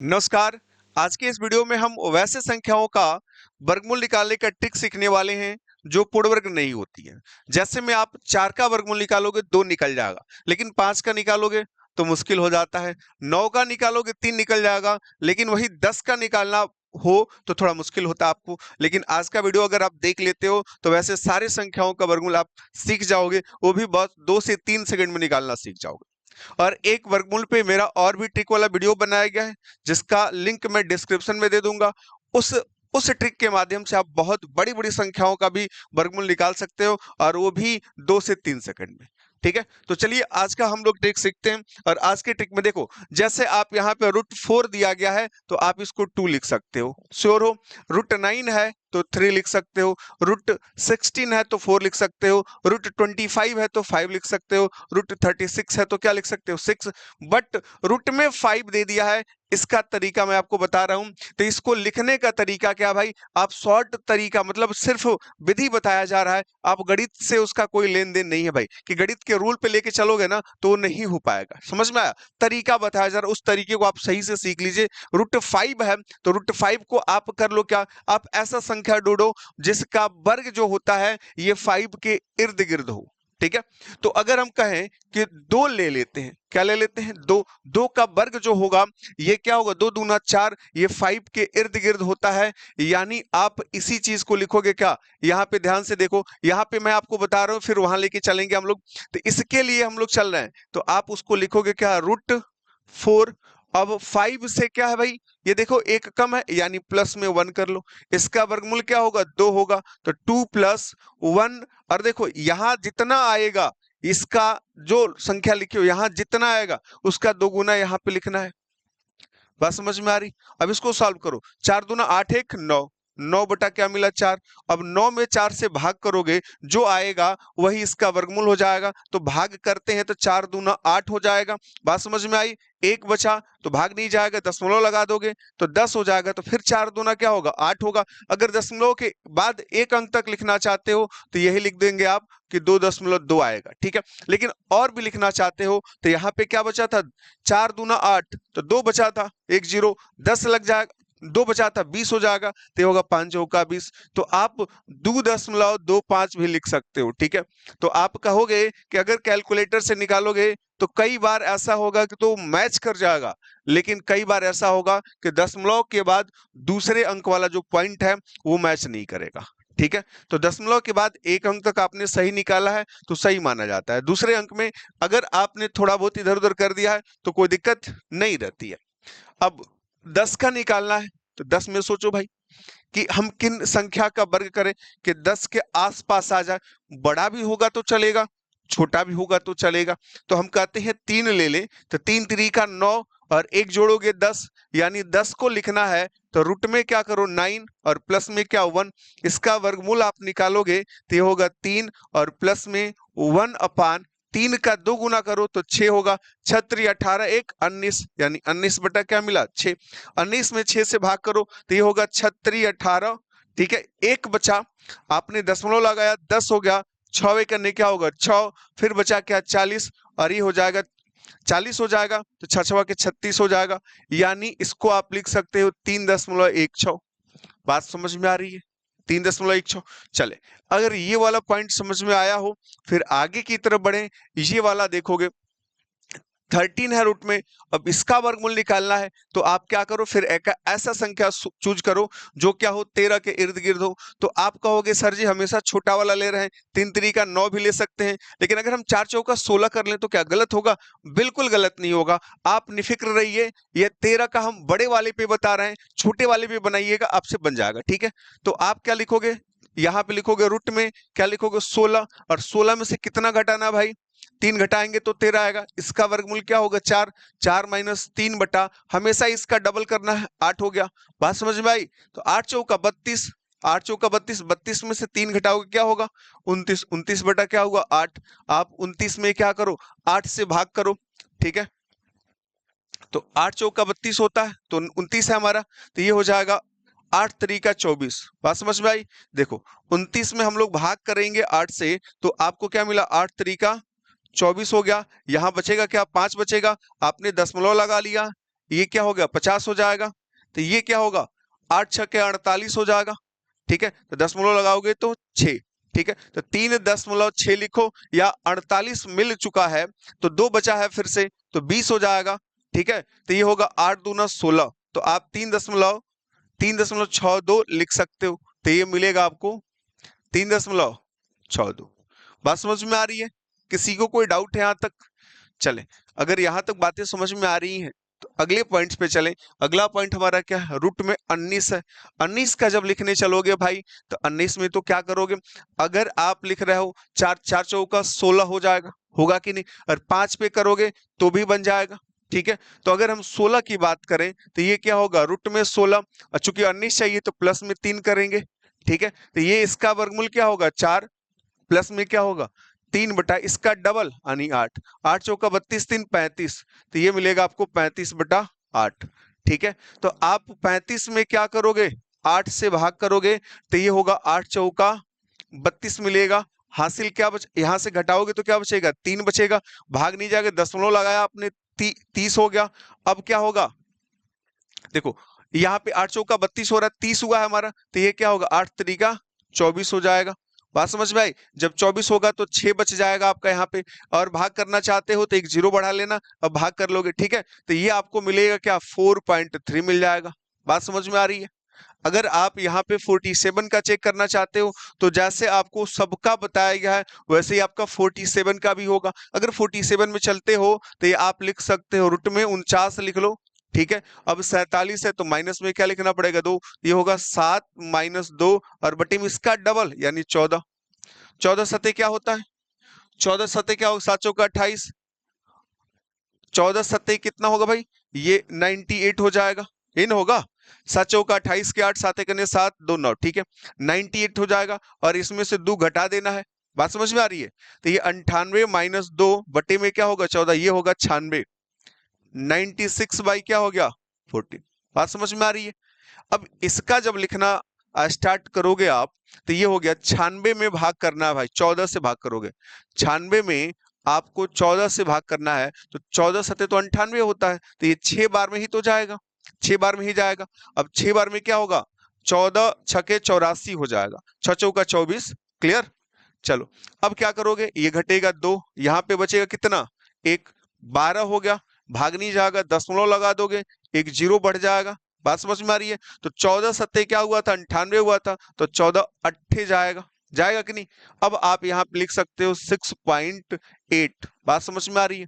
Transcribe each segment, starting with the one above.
नमस्कार। आज के इस वीडियो में हम वैसे संख्याओं का वर्गमूल निकालने का ट्रिक सीखने वाले हैं जो पूर्ण वर्ग नहीं होती है। जैसे में आप 4 का वर्गमूल निकालोगे 2 निकल जाएगा, लेकिन 5 का निकालोगे तो मुश्किल हो जाता है। 9 का निकालोगे 3 निकल जाएगा, लेकिन वही 10 का निकालना हो तो थोड़ा मुश्किल होता है आपको। लेकिन आज का वीडियो अगर आप देख लेते हो तो वैसे सारे संख्याओं का वर्गमूल आप सीख जाओगे, वो भी बस 2 से 3 सेकंड में निकालना सीख जाओगे। और एक वर्गमूल पे मेरा और भी ट्रिक वाला वीडियो बनाया गया है, जिसका लिंक मैं डिस्क्रिप्शन में दे दूंगा। उस उस ट्रिक के माध्यम से आप बहुत बड़ी बड़ी संख्याओं का भी वर्गमूल निकाल सकते हो, और वो भी 2 से 3 सेकंड में। ठीक है, तो चलिए आज का हम लोग ट्रिक सीखते हैं। और आज के ट्रिक में देखो, जैसे आप यहाँ पे √4 दिया गया है तो आप इसको 2 लिख सकते हो, श्योर हो। √9 है तो 3 लिख सकते हो, √16 है तो 4 लिख सकते हो, √25 है तो 5 लिख सकते हो, √36 है तो क्या लिख सकते हो, 6। बट रूट में 5 दे दिया है, इसका तरीका मैं आपको बता रहा हूं। तो इसको लिखने का तरीका क्या भाई, आप शॉर्ट तरीका, मतलब सिर्फ विधि बताया जा रहा है, आप गणित से उसका कोई लेन देन नहीं है भाई, कि गणित के रूल पे लेके चलोगे ना तो वो नहीं हो पाएगा। समझ में आया? तरीका बताया जा रहा है, उस तरीके को आप सही से सीख लीजिए। √5 है तो √5 को आप कर लो क्या, आप ऐसा संख्या ढूंढो जिसका वर्ग जो होता है ये 5 के इर्द गिर्द हो। ठीक है, तो अगर हम कहें कि 2 ले लेते हैं, क्या ले लेते हैं, 2। 2 का वर्ग जो होगा ये क्या होगा, 2 दूना 4, ये 5 के इर्द गिर्द होता है। यानी आप इसी चीज को लिखोगे क्या, यहाँ पे ध्यान से देखो, यहाँ पे मैं आपको बता रहा हूं, फिर वहां लेके चलेंगे हम लोग। तो इसके लिए हम लोग चल रहे हैं, तो आप उसको लिखोगे क्या, √4। अब 5 से क्या है भाई, ये देखो एक कम है, यानी प्लस में 1 कर लो। इसका वर्गमूल क्या होगा, 2 होगा, तो 2 + 1। और देखो यहां जितना आएगा, इसका जो संख्या लिखी हो यहां जितना आएगा उसका 2 गुना यहां पे लिखना है। बात समझ में आ रही? अब इसको सॉल्व करो, 4 दूना 8, 1 9, 9 बटा क्या मिला, 4। अब 9 में 4 से भाग करोगे, जो आएगा वही इसका वर्गमूल हो जाएगा। तो भाग करते हैं तो 4 दूना 8 हो जाएगा। बात समझ में आई? एक बचा तो भाग नहीं जाएगा, दशमलव लगा दोगे तो 10 हो जाएगा। तो फिर 4 दूना क्या होगा, 8 होगा। अगर दशमलव के बाद एक अंक तक लिखना चाहते हो तो यही लिख देंगे आप कि 2.2 आएगा। ठीक है, लेकिन और भी लिखना चाहते हो तो यहाँ पे क्या बचा था, 4 दूना 8, तो 2 बचा था, 1 0, 10 लग जाएगा, 2 बचा था, 20 हो जाएगा। तो ये होगा 5 चौका 20। तो आप 2.25 भी लिख सकते हो। ठीक है, तो आप कहोगे कि अगर कैलकुलेटर से निकालोगे तो कई बार ऐसा होगा कि तो मैच कर जाएगा, लेकिन कई बार ऐसा होगा कि दशमलव के बाद दूसरे अंक वाला जो पॉइंट है वो मैच नहीं करेगा। ठीक है, तो दशमलव के बाद एक अंक तक आपने सही निकाला है तो सही माना जाता है। दूसरे अंक में अगर आपने थोड़ा बहुत इधर उधर कर दिया है तो कोई दिक्कत नहीं रहती है। अब 10 का निकालना है, तो 10 में सोचो भाई कि हम किन संख्या का वर्ग करें कि 10 के आसपास आ जाए। बड़ा भी होगा तो चलेगा, छोटा भी होगा तो चलेगा। तो हम कहते हैं 3 ले लें, तो 3 3 का 9, और एक जोड़ोगे 10, यानी 10 को लिखना है तो रूट में क्या करो 9, और प्लस में क्या 1। इसका वर्गमूल आप निकालोगे तो ये होगा 3, और प्लस में 1/3 का 2 गुना करो तो 6 होगा। 6 3 18, 1 19, यानी 19 बटा क्या मिला, 6। 19 में 6 से भाग करो तो ये होगा 6 3 18। ठीक है, एक बचा, आपने दशमलव लगाया, 10 हो गया, 6 करने क्या होगा 6, फिर बचा क्या 40, और ये हो जाएगा 40 हो जाएगा, तो 6 6 के 36 हो जाएगा। यानी इसको आप लिख सकते हो 3.16। बात समझ में आ रही है? 3.16। चले, अगर ये वाला पॉइंट समझ में आया हो, फिर आगे की तरफ बढ़े। ये वाला देखोगे 13 है रूट में, अब इसका वर्गमूल निकालना है तो आप क्या करो, फिर एक ऐसा संख्या चूज करो जो क्या हो 13 के इर्द गिर्द हो। तो आप कहोगे सर जी हमेशा छोटा वाला ले रहे हैं, 3 3 का 9 भी ले सकते हैं, लेकिन अगर हम 4 चौका 16 कर लें तो क्या गलत होगा? बिल्कुल गलत नहीं होगा। आप निफिक्र रहिए, ये 13 का हम बड़े वाले पे बता रहे हैं, छोटे वाले पे बनाइएगा, आपसे बन जाएगा। ठीक है, तो आप क्या लिखोगे, यहाँ पे लिखोगे रूट में क्या लिखोगे 16, और 16 में से कितना घटाना भाई, 3 घटाएंगे तो 13 आएगा। इसका वर्गमूल क्या होगा 4, 4 - 3 बटा, हमेशा इसका डबल करना है, 8 हो गया। बात समझ में आई? तो 8 चौका 32, 8 चौका 32, 32 में से 3 घटाओगे क्या होगा 29, 29 बटा क्या होगा 8। आप 29 में क्या करो, 8 से भाग करो। ठीक है, तो 8 चौका 32 होता है, तो 29 है हमारा, तो ये हो जाएगा 8 तरीका 24। बात समझ में आई? देखो 29 में हम लोग भाग करेंगे 8 से, तो आपको क्या मिला 8 तरीका 24 हो गया। यहां बचेगा क्या, 5 बचेगा, आपने दशमलव लगा लिया, ये क्या हो गया 50 हो जाएगा। तो ये क्या होगा 8 छक्के 48 हो जाएगा। ठीक है, तो दशमलव लगाओगे तो 6। ठीक है, तो 3.6 लिखो, या 48 मिल चुका है तो 2 बचा है फिर से, तो 20 हो जाएगा। ठीक है, तो ये होगा 8 दूना 16, तो आप 3.62 लिख सकते हो। तो ये मिलेगा आपको 3.62। बात समझ में आ रही है? किसी को कोई डाउट है यहाँ तक? चले, अगर यहाँ तक बातें समझ में आ रही हैं तो अगले पॉइंट्स पे चलें। अगला पॉइंट हमारा क्या है, रूट में 19 है। 19 का जब लिखने चलोगे भाई, तो 19 में तो क्या करोगे, अगर आप लिख रहे हो 4 4 चौका 16 हो जाएगा, होगा कि नहीं? और 5 पे करोगे तो भी बन जाएगा। ठीक है, तो अगर हम 16 की बात करें तो ये क्या होगा, रूट में 16, और चूंकि 19 चाहिए तो प्लस में 3 करेंगे। ठीक है, तो ये इसका वर्गमूल क्या होगा 4, प्लस में क्या होगा 3 बटा इसका डबल यानी 8। 8 चौका 32, 3 35, तो ये मिलेगा आपको 35 बटा 8। ठीक है, तो आप 35 में क्या करोगे, 8 से भाग करोगे, तो ये होगा 8 चौका 32 मिलेगा। हासिल क्या यहां से घटाओगे तो क्या बचेगा, 3 बचेगा। भाग नहीं जाएगा, दशमलव लगाया आपने, 30 हो गया। अब क्या होगा, देखो यहाँ पे 8 चौका 32 हो रहा है, 30 हुआ है हमारा, तो ये क्या होगा 8 तरीका 24 हो जाएगा। बात समझ में आई? जब 24 होगा तो 6 बच जाएगा आपका यहाँ पे, और भाग करना चाहते हो तो एक जीरो बढ़ा लेना, अब भाग कर लोगे। ठीक है, तो ये आपको मिलेगा क्या 4.3 मिल जाएगा। बात समझ में आ रही है? अगर आप यहाँ पे 47 का चेक करना चाहते हो तो जैसे आपको सबका बताया गया है वैसे ही आपका 47 का भी होगा। अगर 47 में चलते हो तो ये आप लिख सकते हो, रूट में 49 लिख लो। ठीक है, अब 47 है तो माइनस में क्या लिखना पड़ेगा 2, ये होगा 7 माइनस 2, और बटे में इसका डबल यानी 14। 14 सते क्या होता है, 14 सते क्या होगा, 7 चौका 28, 14 सत्ते कितना होगा भाई, ये 98 हो जाएगा। इन होगा 7 चौका 28 के 8, 7 कने 7, 2 9। ठीक है, 98 हो जाएगा, और इसमें से 2 घटा देना है। बात समझ में आ रही है? तो ये 98 माइनस 2 बटे में क्या होगा 14, ये होगा 96। 96 बाई क्या हो गया 14। बात समझ में आ रही है? अब इसका जब लिखना स्टार्ट करोगे आप, तो ये हो गया 96 में भाग करना है भाई, 14 से भाग करोगे। 96 में आपको 14 से भाग करना है, तो 14 सते तो 98 होता है, तो ये 6 बार में ही तो जाएगा, 6 बार में ही जाएगा। अब 6 बार में क्या होगा, 14 छके 84 हो जाएगा, 6 चौका 24। क्लियर? चलो, अब क्या करोगे, ये घटेगा 2, यहाँ पे बचेगा कितना, एक, 12 हो गया। भाग नहीं जाएगा, दशमलव लगा दोगे, एक जीरो बढ़ जाएगा। बात समझ में आ रही है? तो 14 सत्ते क्या हुआ था, 98 हुआ था, तो 14 अट्ठे जाएगा, जाएगा कि नहीं? अब आप यहाँ पे लिख सकते हो 6.8। बात समझ में आ रही है?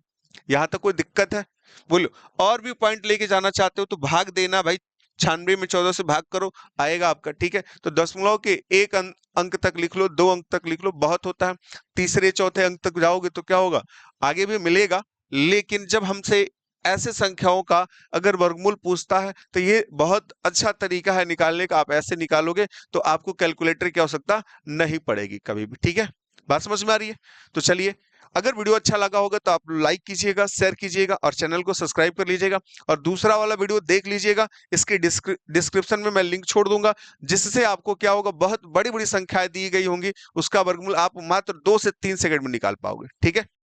यहाँ तक कोई दिक्कत है? बोलो। और भी पॉइंट लेके जाना चाहते हो तो भाग देना भाई, 96 में 14 से भाग करो, आएगा आपका। ठीक है, तो दशमलव के एक अंक तक लिख लो, 2 अंक तक लिख लो, बहुत होता है। तीसरे चौथे अंक तक जाओगे तो क्या होगा, आगे भी मिलेगा। लेकिन जब हमसे ऐसे संख्याओं का अगर वर्गमूल पूछता है तो ये बहुत अच्छा तरीका है निकालने का। आप ऐसे निकालोगे तो आपको कैलकुलेटर की आवश्यकता नहीं पड़ेगी कभी भी। ठीक है, बात समझ में आ रही है? तो चलिए, अगर वीडियो अच्छा लगा होगा तो आप लाइक कीजिएगा, शेयर कीजिएगा, और चैनल को सब्सक्राइब कर लीजिएगा। और दूसरा वाला वीडियो देख लीजिएगा, इसके डिस्क्रिप्शन में मैं लिंक छोड़ दूंगा, जिससे आपको क्या होगा, बहुत बड़ी बड़ी संख्याएं दी गई होंगी, उसका वर्गमूल आप मात्र 2 से 3 सेकंड में निकाल पाओगे। ठीक है।